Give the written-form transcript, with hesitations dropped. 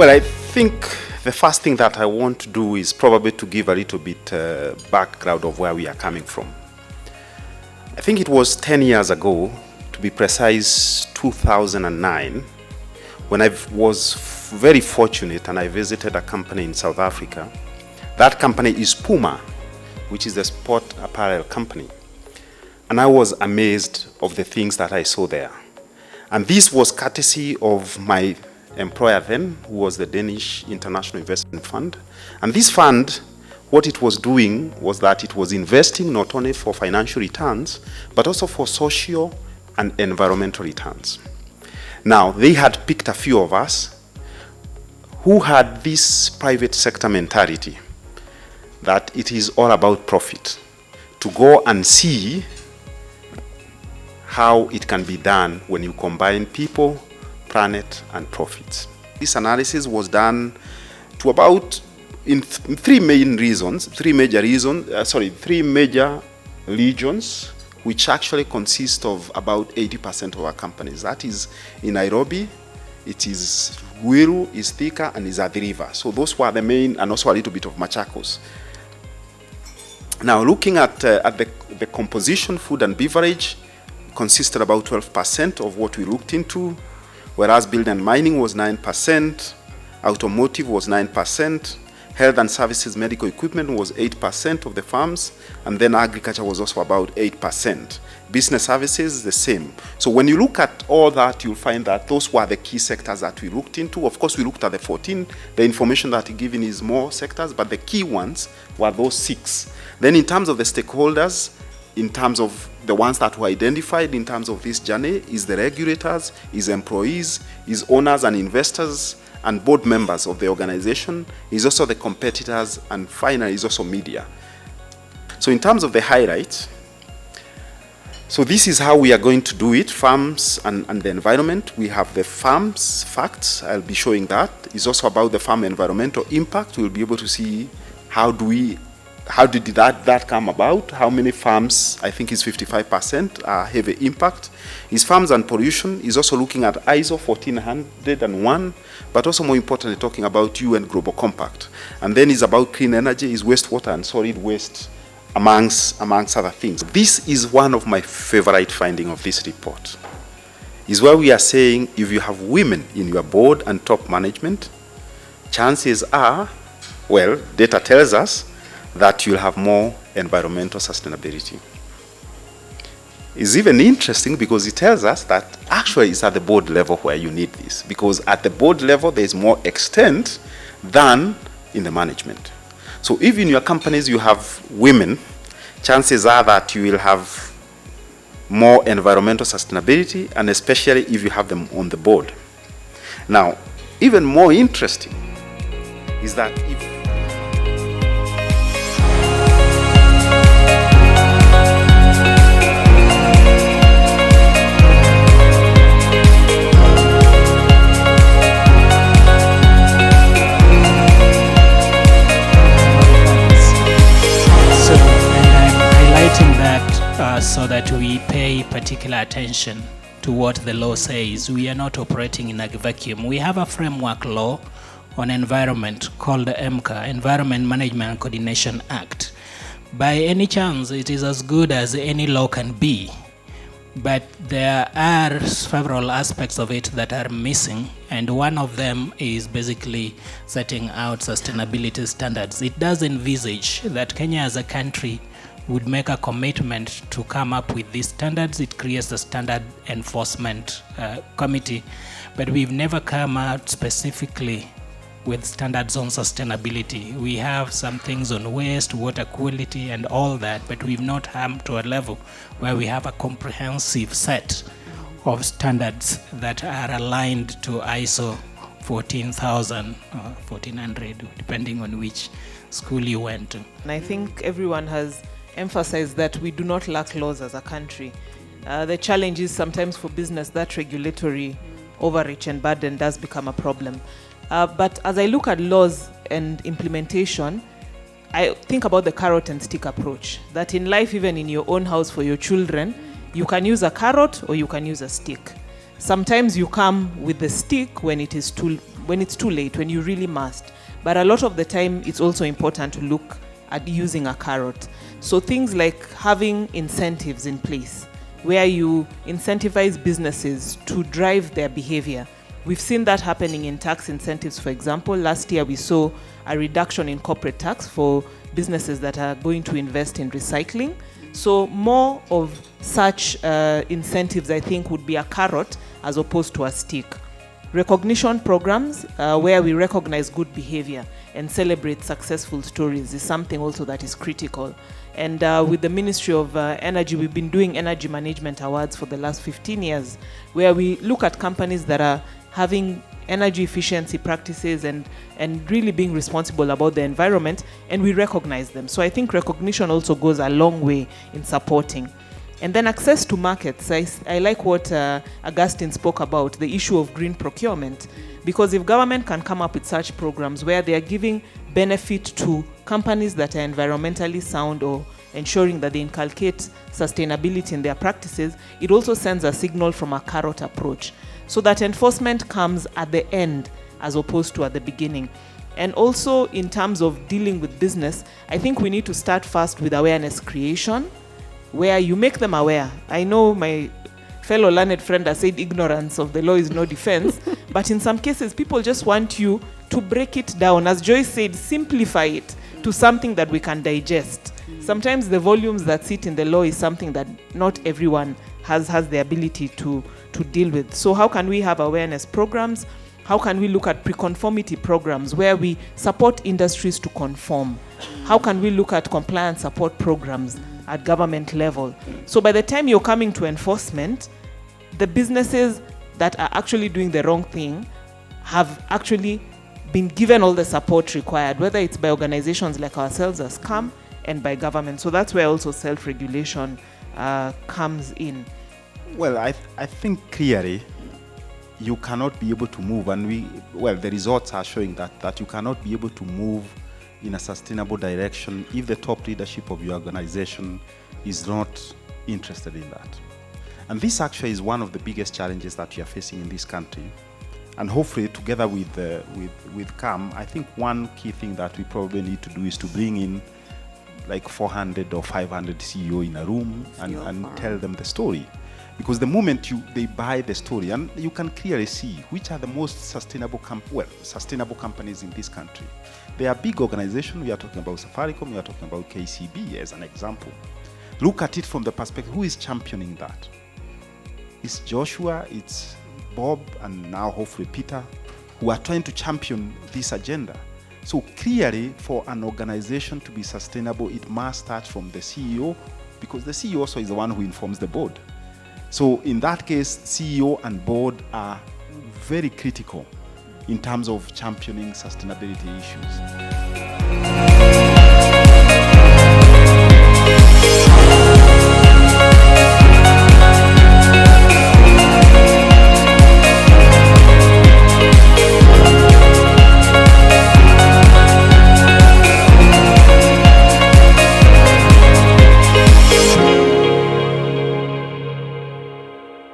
Well, I think the first thing that I want to do is probably to give a little bit background of where we are coming from. I think it was 10 years ago, to be precise, 2009, when I was very fortunate and I visited a company in South Africa. That company is Puma, which is a sport apparel company. And I was amazed of the things that I saw there. And this was courtesy of my employer then, who was the Danish International Investment Fund. And this fund, what it was doing was that it was investing not only for financial returns, but also for social and environmental returns. Now, they had picked a few of us who had this private sector mentality, that it is all about profit, to go and see how it can be done when you combine people, planet, and profits. This analysis was done to about in three major regions, which actually consist of about 80% of our companies. That is in Nairobi, it is Ruiru, is Thika, and is Athi River. So those were the main, and also a little bit of Machakos. Now, looking at the composition, food and beverage consisted about 12% of what we looked into, whereas build and mining was 9%, automotive was 9%, health and services, medical equipment was 8% of the firms, and then agriculture was also about 8%. Business services, the same. So when you look at all that, you'll find that those were the key sectors that we looked into. Of course, we looked at the 14. The information that is given is more sectors, but the key ones were those 6. Then in terms of the stakeholders, in terms of the ones that were identified in terms of this journey, is the regulators, is employees, is owners and investors, and board members of the organization, is also the competitors, and finally is also media. So in terms of the highlights, so this is how we are going to do it, farms and the environment. We have the farms facts, I'll be showing that. It's also about the farm environmental impact. We'll be able to see how did that come about, how many farms, I think it's 55%, are heavy impact. Is farms and pollution, is also looking at ISO 14001, but also more importantly talking about UN Global Compact. And then is about clean energy, is wastewater and solid waste, amongst other things. This is one of my favorite findings of this report, is where we are saying if you have women in your board and top management, chances are, well, data tells us that you'll have more environmental sustainability. It's even interesting because it tells us that actually it's at the board level where you need this, because at the board level there's more extent than in the management. So if in your companies you have women, chances are that you will have more environmental sustainability, and especially if you have them on the board. Now, even more interesting is that if so that we pay particular attention to what the law says. We are not operating in a vacuum. We have a framework law on environment called the EMCA, Environment Management and Coordination Act. By any chance, it is as good as any law can be, but there are several aspects of it that are missing, and one of them is basically setting out sustainability standards. It does envisage that Kenya as a country would make a commitment to come up with these standards. It creates a standard enforcement committee, but we've never come out specifically with standards on sustainability. We have some things on waste, water quality, and all that, but we've not come to a level where we have a comprehensive set of standards that are aligned to ISO 14,000 or 1400, depending on which school you went to. And I think everyone has emphasized that we do not lack laws as a country. The challenge is sometimes for business that regulatory overreach and burden does become a problem. But as I look at laws and implementation, I think about the carrot and stick approach. That in life, even in your own house for your children, you can use a carrot or you can use a stick. Sometimes you come with the stick when it's too late, when you really must. But a lot of the time, it's also important to look at using a carrot. So things like having incentives in place, where you incentivize businesses to drive their behavior. We've seen that happening in tax incentives, for example. Last year, we saw a reduction in corporate tax for businesses that are going to invest in recycling. So more of such incentives, I think, would be a carrot as opposed to a stick. Recognition programs, where we recognize good behavior and celebrate successful stories, is something also that is critical. And with the Ministry of Energy, we've been doing energy management awards for the last 15 years, where we look at companies that are having energy efficiency practices and really being responsible about the environment, and we recognize them. So I think recognition also goes a long way in supporting. And then access to markets. I like what Augustine spoke about, the issue of green procurement. Because if government can come up with such programs where they are giving benefit to companies that are environmentally sound or ensuring that they inculcate sustainability in their practices, it also sends a signal from a carrot approach, so that enforcement comes at the end as opposed to at the beginning. And also in terms of dealing with business, I think we need to start first with awareness creation, where you make them aware. I know my fellow learned friend has said ignorance of the law is no defense, but in some cases, people just want you to break it down. As Joyce said, simplify it to something that we can digest. Sometimes the volumes that sit in the law is something that not everyone has the ability to deal with. So how can we have awareness programs? How can we look at pre-conformity programs where we support industries to conform? How can we look at compliance support programs at government level? So by the time you're coming to enforcement, the businesses that are actually doing the wrong thing have actually been given all the support required, whether it's by organizations like ourselves as KAM and by government. So that's where also self-regulation comes in. Well, I think clearly you cannot be able to move, and the results are showing that you cannot be able to move in a sustainable direction if the top leadership of your organization is not interested in that. And this actually is one of the biggest challenges that we are facing in this country. And hopefully, together with KAM, I think one key thing that we probably need to do is to bring in like 400 or 500 CEO in a room and tell them the story. Because the moment they buy the story, and you can clearly see which are the most sustainable companies in this country. They are big organizations. We are talking about Safaricom, we are talking about KCB as an example. Look at it from the perspective, who is championing that? It's Joshua, it's Bob, and now hopefully Peter, who are trying to champion this agenda. So clearly, for an organization to be sustainable, it must start from the CEO, because the CEO also is the one who informs the board. So in that case, CEO and board are very critical in terms of championing sustainability issues.